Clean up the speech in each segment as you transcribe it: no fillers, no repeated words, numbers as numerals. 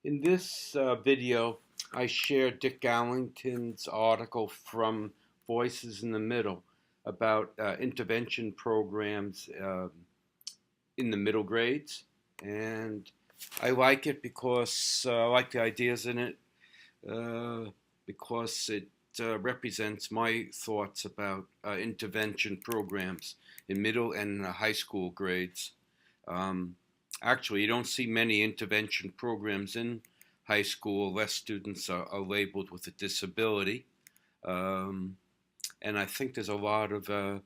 In this video, I share Dick Allington's article from Voices in the Middle about intervention programs in the middle grades. And I like it because I like the ideas in it, uh, because it represents my thoughts about intervention programs in middle and high school grades. Um, Actually, you don't see many intervention programs in high school unless students are labeled with a disability. Um, and I think there's a lot of uh,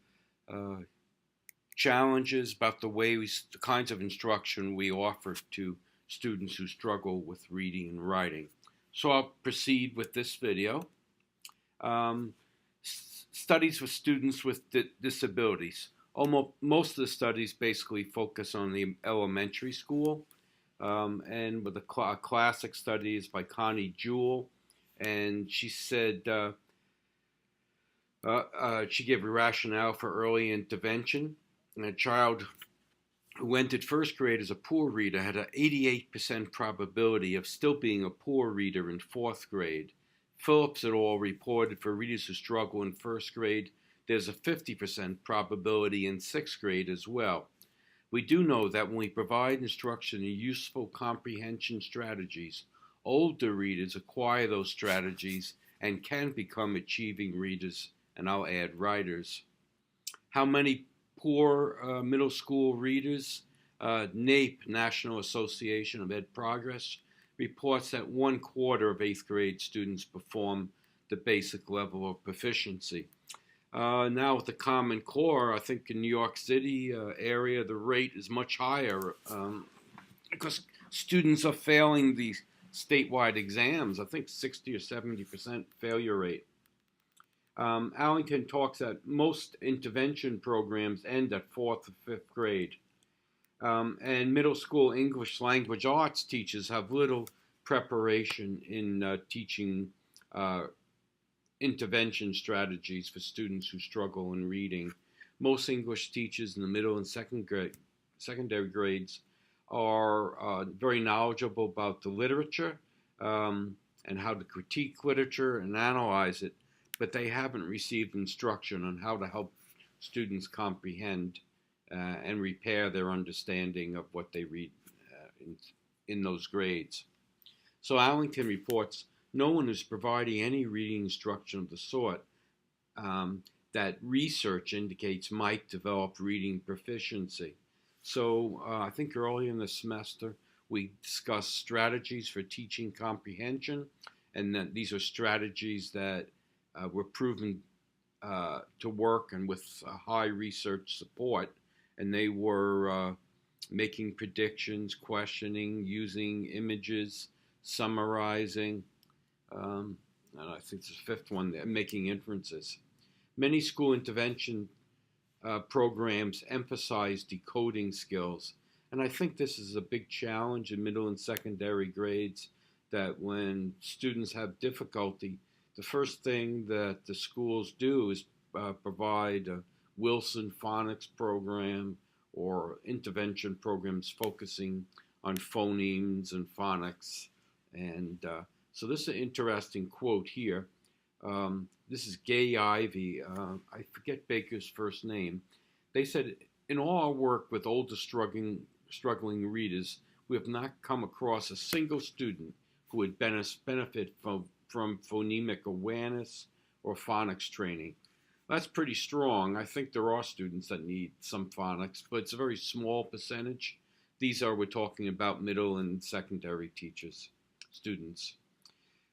challenges about the kinds of instruction we offer to students who struggle with reading and writing. So I'll proceed with this video. Um, Studies with students with disabilities. Almost most of the studies basically focus on the elementary school, and with a classic study is by Connie Jewell, and she said she gave a rationale for early intervention. And a child who entered first grade as a poor reader had an 88% probability of still being a poor reader in fourth grade. Phillips et al. Reported for readers who struggle in first grade, there's a 50% probability in sixth grade as well. We do know that when we provide instruction in useful comprehension strategies, older readers acquire those strategies and can become achieving readers, and I'll add writers. How many poor middle school readers? NAEP, National Association of Ed Progress, reports that 1/4 of eighth grade students perform the basic level of proficiency. Now with the Common Core, I think in New York City area, the rate is much higher because students are failing these statewide exams. I think 60 or 70% failure rate. Allington talks that most intervention programs end at fourth or fifth grade. And middle school English language arts teachers have little preparation in teaching intervention strategies for students who struggle in reading. Most English teachers in the middle and secondary grades are very knowledgeable about the literature and how to critique literature and analyze it, but they haven't received instruction on how to help students comprehend and repair their understanding of what they read in those grades. So Allington reports no one is providing any reading instruction of the sort that research indicates might develop reading proficiency. So I think early in the semester we discussed strategies for teaching comprehension, and that these are strategies that were proven to work and with high research support, and they were making predictions, questioning, using images, summarizing, and I think the fifth one, making inferences. Many school intervention programs emphasize decoding skills, and I think this is a big challenge in middle and secondary grades, that when students have difficulty, the first thing that the schools do is provide a Wilson phonics program or intervention programs focusing on phonemes and phonics. And so this is an interesting quote here. This is Gay Ivy. I forget Baker's first name. They said, in all our work with older struggling readers, we have not come across a single student who would benefit from phonemic awareness or phonics training. That's pretty strong. I think there are students that need some phonics, but it's a very small percentage. We're talking about middle and secondary students.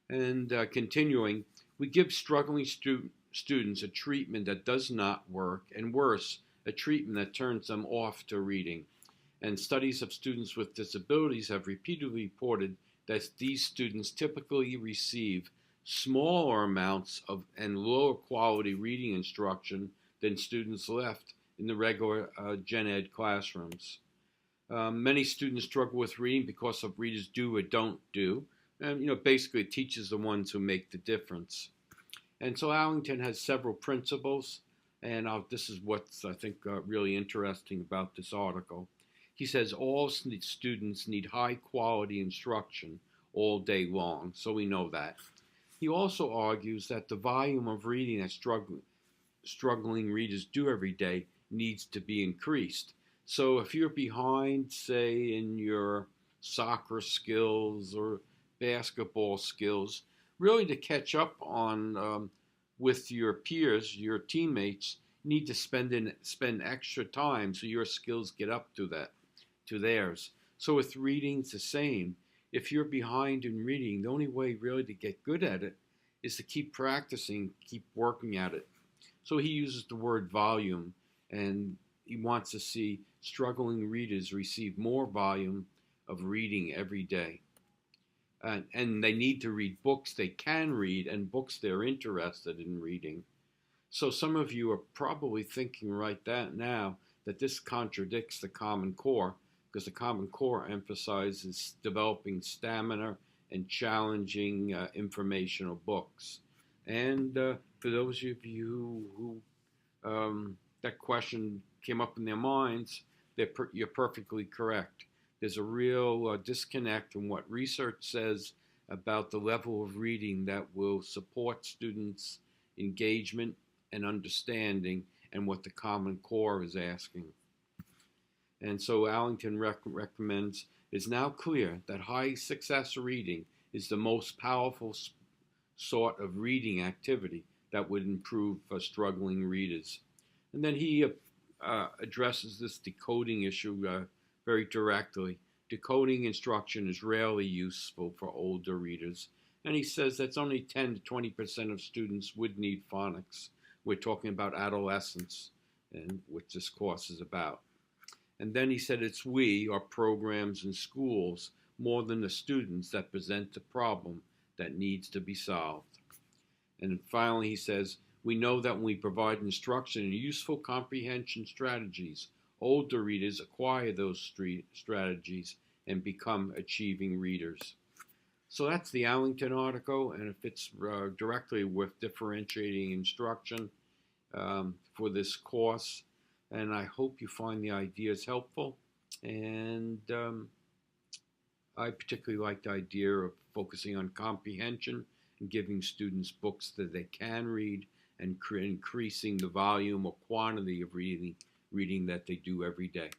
And continuing, we give struggling students a treatment that does not work, and worse, a treatment that turns them off to reading. And studies of students with disabilities have repeatedly reported that these students typically receive smaller amounts of and lower quality reading instruction than students left in the regular gen ed classrooms. Many students struggle with reading because of readers do or don't do. And basically it teaches the ones who make the difference. And so Allington has several principles, and this is what's, I think, really interesting about this article. He says all students need high quality instruction. all day long, so we know that. He also argues that the volume of reading that struggling readers do every day needs to be increased. So if you're behind, say, in your soccer skills or basketball skills, really to catch up on with your peers, your teammates, you need to spend extra time so your skills get up to theirs. So with reading, it's the same. If you're behind in reading, the only way really to get good at it is to keep practicing, keep working at it. So he uses the word volume, and he wants to see struggling readers receive more volume of reading every day. And they need to read books they can read and books they're interested in reading. So some of you are probably thinking right now that this contradicts the Common Core, because the Common Core emphasizes developing stamina and challenging informational books. And for those of you who that question came up in their minds, you're perfectly correct. There's a real disconnect in what research says about the level of reading that will support students' engagement and understanding and what the Common Core is asking. And so Allington recommends, it's now clear that high success reading is the most powerful sort of reading activity that would improve struggling readers. And then he addresses this decoding issue very directly. Decoding instruction is rarely useful for older readers. And he says that's only 10 to 20% of students would need phonics. We're talking about adolescence, and which this course is about. And then he said it's we, or programs and schools, more than the students that present the problem that needs to be solved. And finally he says, we know that when we provide instruction and useful comprehension strategies, older readers acquire those strategies and become achieving readers. So that's the Allington article, and it fits directly with differentiating instruction for this course. And I hope you find the ideas helpful. And I particularly like the idea of focusing on comprehension and giving students books that they can read and increasing the volume or quantity of reading that they do every day.